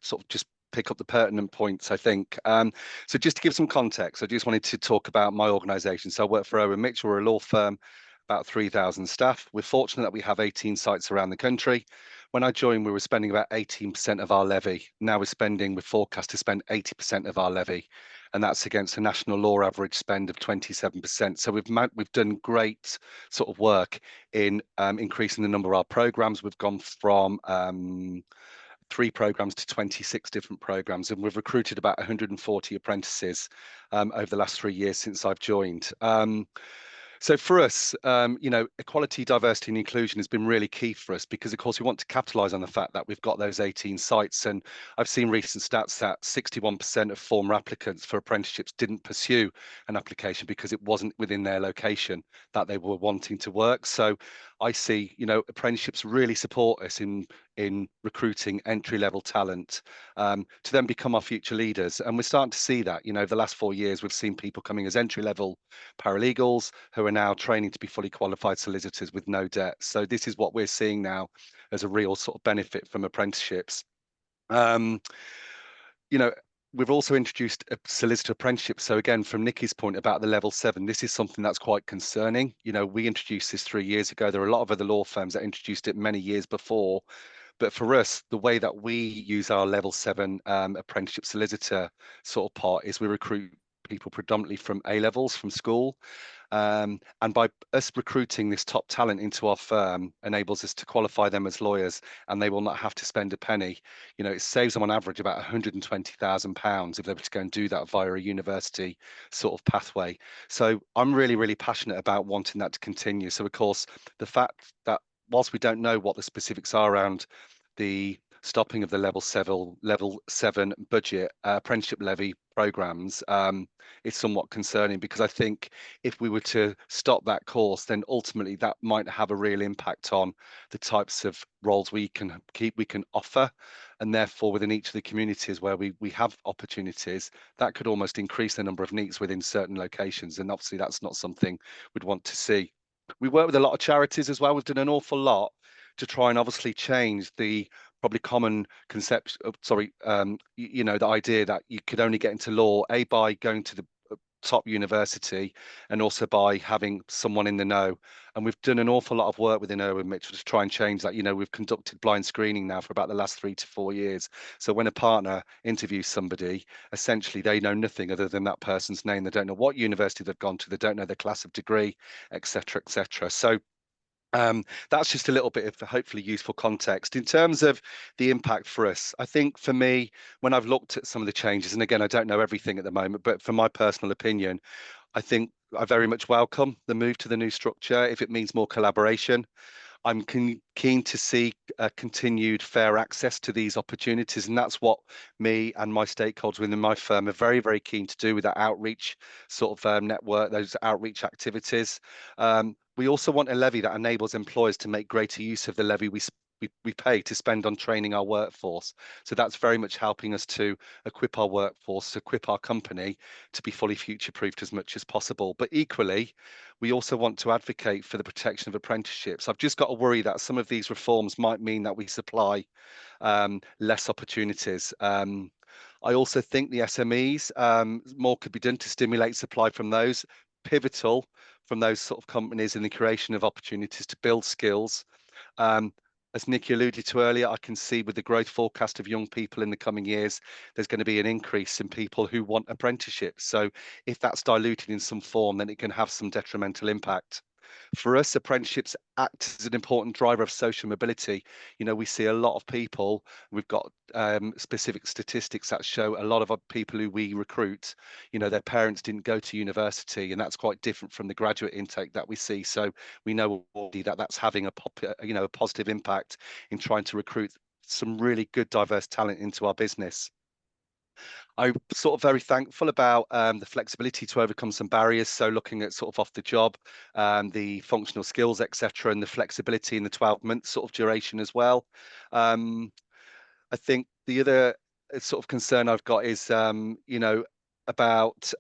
sort of just pick up the pertinent points, I think. So just to give some context, I just wanted to talk about my organization. So I work for Owen Mitchell. We're a law firm, about 3,000 staff. We're fortunate that we have 18 sites around the country. When I joined, we were spending about 18% of our levy. Now we're forecast to spend 80% of our levy. and that's against a national law average spend of 27%. So we've done great sort of work in increasing the number of our programs. We've gone from 3 programs to 26 different programs, and we've recruited about 140 apprentices over the last 3 years since I've joined. So for us, equality, diversity and inclusion has been really key for us, because of course we want to capitalise on the fact that we've got those 18 sites, and I've seen recent stats that 61% of former applicants for apprenticeships didn't pursue an application because it wasn't within their location that they were wanting to work. So I see, apprenticeships really support us in recruiting entry-level talent to then become our future leaders. And we're starting to see that, the last 4 years, we've seen people coming as entry-level paralegals who are now training to be fully qualified solicitors with no debt. So this is what we're seeing now as a real sort of benefit from apprenticeships. We've also introduced a solicitor apprenticeship. So again, from Nikki's point about the level 7, this is something that's quite concerning. We introduced this 3 years ago. There are a lot of other law firms that introduced it many years before. But for us, the way that we use our level 7 apprenticeship solicitor sort of part is we recruit people predominantly from A levels from school. And by us recruiting this top talent into our firm enables us to qualify them as lawyers, and they will not have to spend a penny. It saves them on average about £120,000 if they were to go and do that via a university sort of pathway. So I'm really, really passionate about wanting that to continue. So of course, the fact that whilst we don't know what the specifics are around the stopping of the level 7 budget apprenticeship levy programs is somewhat concerning, because I think if we were to stop that course, then ultimately that might have a real impact on the types of roles we can offer, and therefore within each of the communities where we have opportunities, that could almost increase the number of NEETs within certain locations, and obviously that's not something we'd want to see. We work with a lot of charities as well. We've done an awful lot to try and obviously change the probably common concept of, the idea that you could only get into law, by going to the top university and also by having someone in the know. And we've done an awful lot of work within Irwin Mitchell to try and change that. We've conducted blind screening now for about the last 3 to 4 years. So when a partner interviews somebody, essentially they know nothing other than that person's name. They don't know what university they've gone to. They don't know their class of degree, etc., etc. So that's just a little bit of hopefully useful context. In terms of the impact for us, I think for me, when I've looked at some of the changes, and again, I don't know everything at the moment, but from my personal opinion, I think I very much welcome the move to the new structure if it means more collaboration. I'm keen to see continued fair access to these opportunities, and that's what me and my stakeholders within my firm are very, very keen to do with that outreach sort of network, those outreach activities. We also want a levy that enables employers to make greater use of the levy we pay to spend on training our workforce. So that's very much helping us to equip our workforce, equip our company to be fully future-proofed as much as possible. But equally, we also want to advocate for the protection of apprenticeships. I've just got to worry that some of these reforms might mean that we supply less opportunities. I also think the SMEs, more could be done to stimulate supply from those, pivotal from those sort of companies in the creation of opportunities to build skills. As Nikki alluded to earlier, I can see with the growth forecast of young people in the coming years, there's going to be an increase in people who want apprenticeships. So if that's diluted in some form, then it can have some detrimental impact. For us, apprenticeships act as an important driver of social mobility. We see a lot of people, we've got specific statistics that show a lot of people who we recruit, their parents didn't go to university, and that's quite different from the graduate intake that we see. So we know already that that's having a positive impact in trying to recruit some really good diverse talent into our business. I'm sort of very thankful about the flexibility to overcome some barriers. So looking at sort of off the job, the functional skills, etc., and the flexibility in the 12-month sort of duration as well. I think the other sort of concern I've got is, about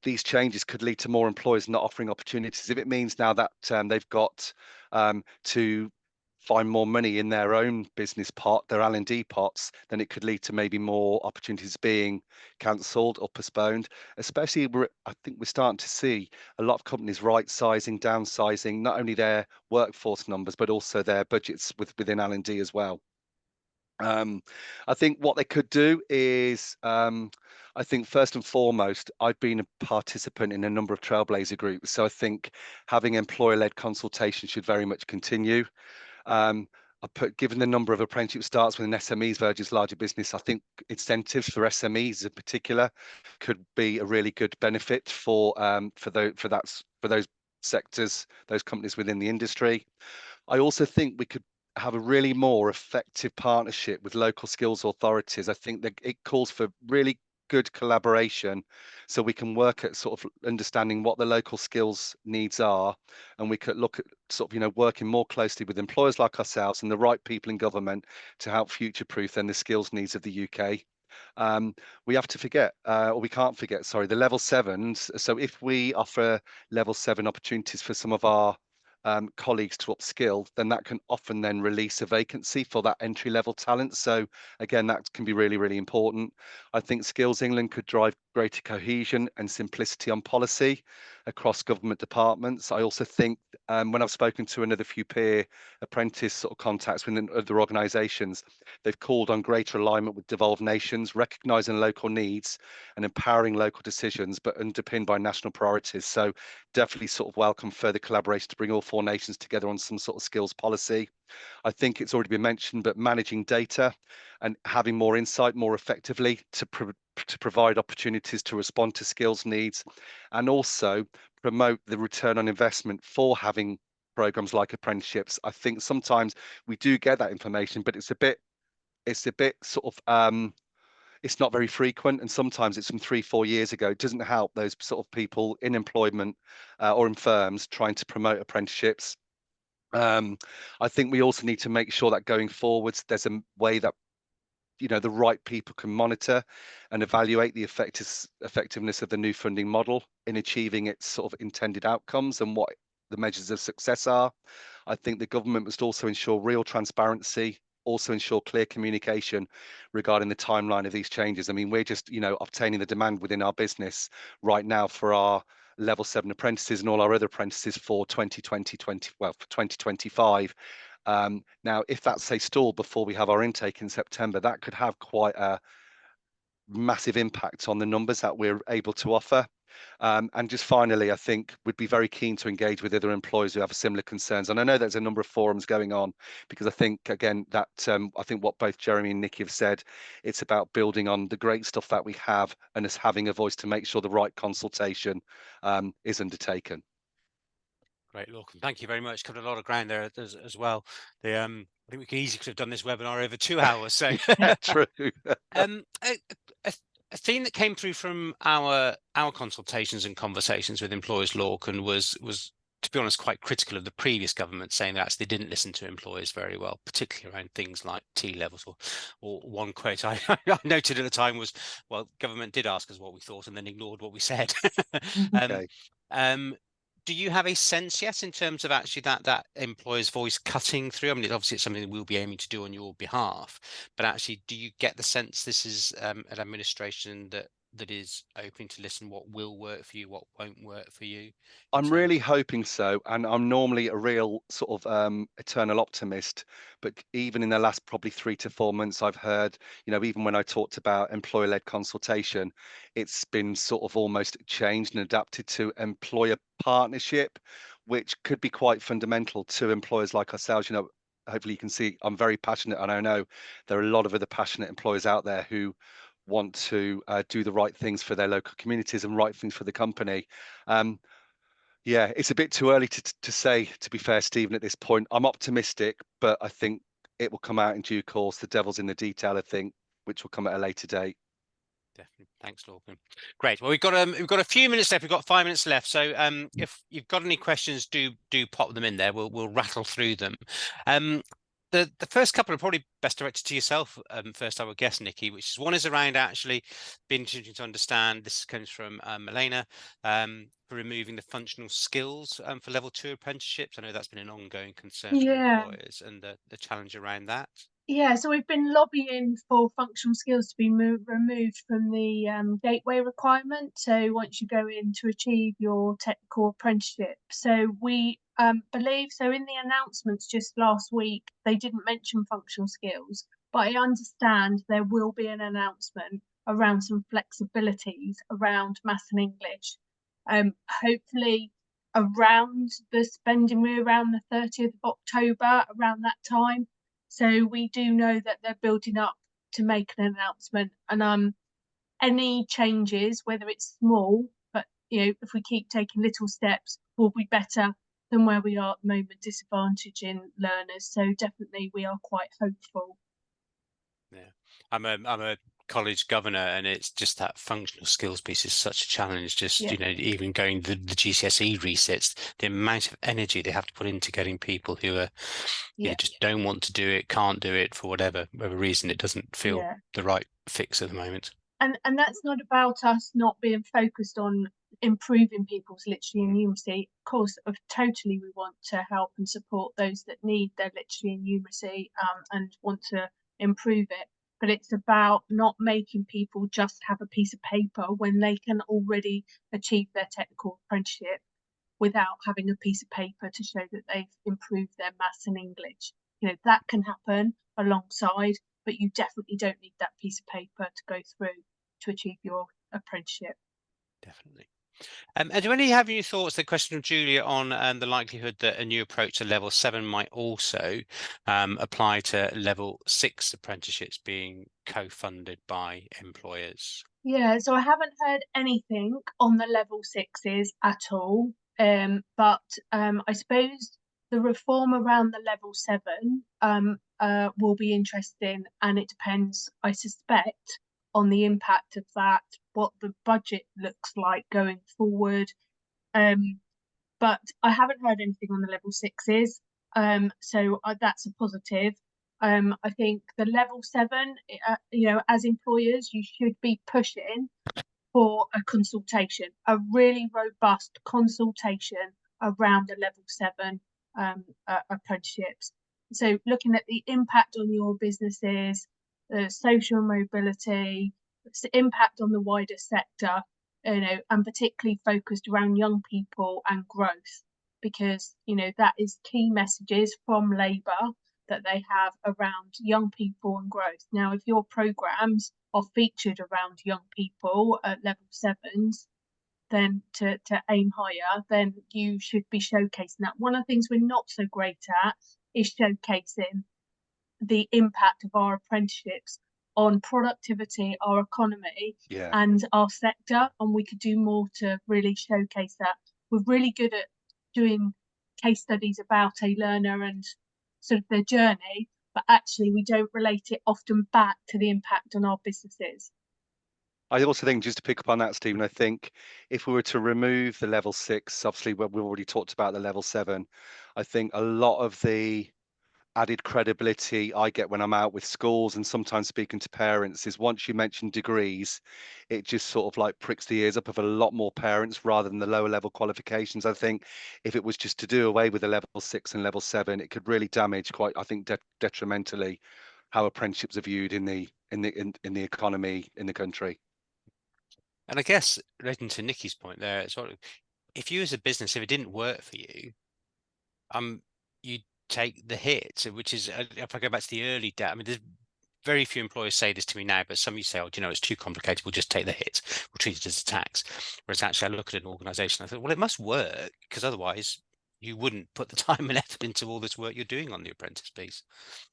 these changes could lead to more employers not offering opportunities. If it means now that they've got to find more money in their own business pot, their L&D pots, then it could lead to maybe more opportunities being cancelled or postponed. Especially, I think we're starting to see a lot of companies right-sizing, downsizing, not only their workforce numbers, but also their budgets within L&D as well. I think what they could do is, I think first and foremost, I've been a participant in a number of Trailblazer groups, so I think having employer-led consultation should very much continue. Given the number of apprenticeship starts within SMEs versus larger business, I think incentives for SMEs in particular could be a really good benefit for those sectors, those companies within the industry. I also think we could have a really more effective partnership with local skills authorities. I think that it calls for really good collaboration, so we can work at sort of understanding what the local skills needs are, and we could look at sort of working more closely with employers like ourselves and the right people in government to help future-proof then the skills needs of the UK. We have to forget, or we can't forget, sorry, the level 7s. So if we offer level 7 opportunities for some of our colleagues to upskill, then that can often then release a vacancy for that entry level talent. So again, that can be really, really important. I think Skills England could drive greater cohesion and simplicity on policy across government departments. I also think when I've spoken to another few peer apprentice sort of contacts within other organisations, they've called on greater alignment with devolved nations, recognising local needs and empowering local decisions, but underpinned by national priorities. So definitely sort of welcome further collaboration to bring all 4 nations together on some sort of skills policy. I think it's already been mentioned, but managing data and having more insight more effectively to provide opportunities to respond to skills needs, and also promote the return on investment for having programs like apprenticeships. I think sometimes we do get that information, but it's a bit sort of it's not very frequent, and sometimes it's from 3-4 years ago. It doesn't help those sort of people in employment or in firms trying to promote apprenticeships. I think we also need to make sure that going forwards, there's a way that the right people can monitor and evaluate the effectiveness of the new funding model in achieving its sort of intended outcomes and what the measures of success are. I think the government must also ensure real transparency, also ensure clear communication regarding the timeline of these changes. I mean, we're just, obtaining the demand within our business right now for our level 7 apprentices and all our other apprentices for 2025. Now, if that's say stalled before we have our intake in September, that could have quite a massive impact on the numbers that we're able to offer. And just finally, I think we'd be very keen to engage with other employers who have similar concerns. And I know there's a number of forums going on, because I think, again, that I think what both Jeremy and Nikki have said, it's about building on the great stuff that we have and us having a voice to make sure the right consultation is undertaken. Great, Lorcan. Thank you very much. Covered a lot of ground there as well. I think we could easily have done this webinar over 2 hours. So yeah, true. A theme that came through from our consultations and conversations with employers, Lorcan, was to be honest quite critical of the previous government, saying that they didn't listen to employers very well, particularly around things like T levels. Or one quote I noted at the time was, well, government did ask us what we thought and then ignored what we said. Okay. Do you have a sense yet in terms of actually that employer's voice cutting through? I mean, obviously it's something that we'll be aiming to do on your behalf, but actually, do you get the sense this is an administration that is open to listen what will work for you, what won't work for you? I'm really hoping so, and I'm normally a real sort of eternal optimist, but even in the last probably 3 to 4 months, I've heard, even when I talked about employer-led consultation, it's been sort of almost changed and adapted to employer partnership, which could be quite fundamental to employers like ourselves. Hopefully you can see I'm very passionate, and I know there are a lot of other passionate employers out there who want to do the right things for their local communities and right things for the company. Yeah, it's a bit too early to say, to be fair, Stephen, at this point. I'm optimistic, but I think it will come out in due course. The devil's in the detail, I think, which will come at a later date. Definitely. Thanks, Lorcan. Great. Well, we've got a few minutes left. We've got 5 minutes left. So if you've got any questions, do pop them in there. We'll rattle through them. The first couple are probably best directed to yourself first, I would guess, Nikki, which is one is around actually being interesting to understand. This comes from Milena, for removing the functional skills for level 2 apprenticeships. I know that's been an ongoing concern for employers and the challenge around that. Yeah, so we've been lobbying for functional skills to be removed from the gateway requirement. So once you go in to achieve your technical apprenticeship, so we believe, so in the announcements just last week, they didn't mention functional skills, but I understand there will be an announcement around some flexibilities around maths and English. Hopefully around the spending review, around the 30th of October, around that time. So we do know that they're building up to make an announcement, and any changes, whether it's small, but if we keep taking little steps, will be better than where we are at the moment, disadvantaging learners. So definitely we are quite hopeful. Yeah, I'm a college governor, and it's just that functional skills piece is such a challenge. Just even going the GCSE resets, the amount of energy they have to put into getting people who are just don't want to do it, can't do it for whatever reason. It doesn't feel the right fix at the moment. And that's not about us not being focused on improving people's literacy and numeracy. Of course, totally we want to help and support those that need their literacy and numeracy and want to improve it. But it's about not making people just have a piece of paper when they can already achieve their technical apprenticeship without having a piece of paper to show that they've improved their maths and English. That can happen alongside, but you definitely don't need that piece of paper to go through to achieve your apprenticeship. Definitely. And do any have any thoughts, the question of Julia, on the likelihood that a new approach to level 7 might also apply to level 6 apprenticeships being co-funded by employers? Yeah, so I haven't heard anything on the level 6s at all, but I suppose the reform around the level 7 will be interesting, and it depends, I suspect, on the impact of that, what the budget looks like going forward. But I haven't heard anything on the level 6s, so that's a positive. I think the level 7, as employers, you should be pushing for a consultation, a really robust consultation around the level 7 apprenticeships. So looking at the impact on your businesses, the social mobility, the impact on the wider sector, and particularly focused around young people and growth, because that is key messages from Labour that they have around young people and growth. Now, if your programmes are featured around young people at level 7s, then to aim higher, then you should be showcasing that. One of the things we're not so great at is showcasing the impact of our apprenticeships on productivity, our economy, and our sector, and we could do more to really showcase that. We're really good at doing case studies about a learner and sort of their journey, but actually we don't relate it often back to the impact on our businesses. I also think, just to pick up on that, Stephen, I think if we were to remove the level 6, obviously we've already talked about the level 7, I think a lot of the added credibility I get when I'm out with schools and sometimes speaking to parents is once you mention degrees, it just sort of like pricks the ears up of a lot more parents rather than the lower level qualifications. I think if it was just to do away with the level 6 and level 7, it could really damage quite, I think, detrimentally how apprenticeships are viewed in the economy in the country. And I guess relating to Nikki's point there, it's sort of, if you as a business, if it didn't work for you, you take the hit, which is, if I go back to the early days, I mean, there's very few employers say this to me now, but some of you say, oh, it's too complicated, we'll just take the hit, we'll treat it as a tax. Whereas actually I look at an organisation, I thought, well, it must work, because otherwise you wouldn't put the time and effort into all this work you're doing on the apprentice piece.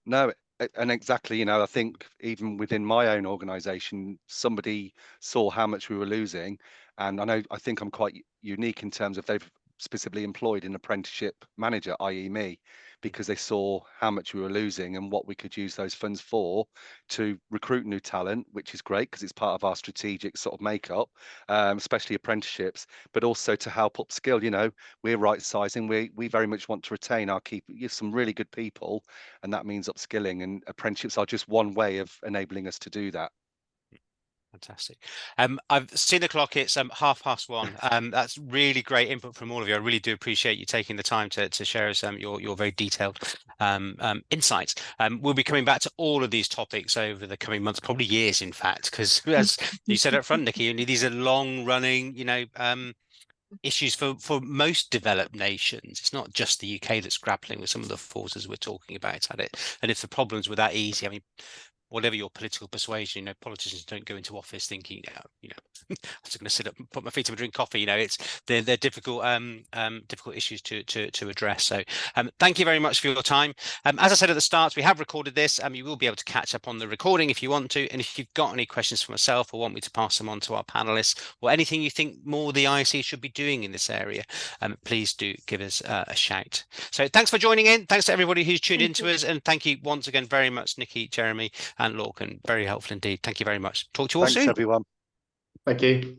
No, and exactly, I think even within my own organisation, somebody saw how much we were losing, and I think I'm quite unique in terms of they've specifically employed an apprenticeship manager, i.e. me, because they saw how much we were losing and what we could use those funds for to recruit new talent, which is great because it's part of our strategic sort of makeup, especially apprenticeships, but also to help upskill. We're right sizing. We very much want to retain our some really good people, and that means upskilling, and apprenticeships are just one way of enabling us to do that. Fantastic. I've seen the clock, it's 1:30. That's really great input from all of you. I really do appreciate you taking the time to share us your very detailed insights. We'll be coming back to all of these topics over the coming months, probably years, in fact, because as you said up front, Nikki, these are long running, issues for most developed nations. It's not just the UK that's grappling with some of the forces we're talking about at it. And if the problems were that easy, I mean, whatever your political persuasion, politicians don't go into office thinking, I'm just going to sit up and put my feet up and drink coffee. They're difficult difficult issues to address. So thank you very much for your time. As I said at the start, we have recorded this. You will be able to catch up on the recording if you want to. And if you've got any questions for myself or want me to pass them on to our panelists, or anything you think more the ISE should be doing in this area, please do give us a shout. So thanks for joining in. Thanks to everybody who's tuned in to us. And thank you once again very much, Nikki, Jeremy, and Lorcan. Very helpful indeed. Thank you very much. Talk to you all soon. Thanks, everyone. Thank you.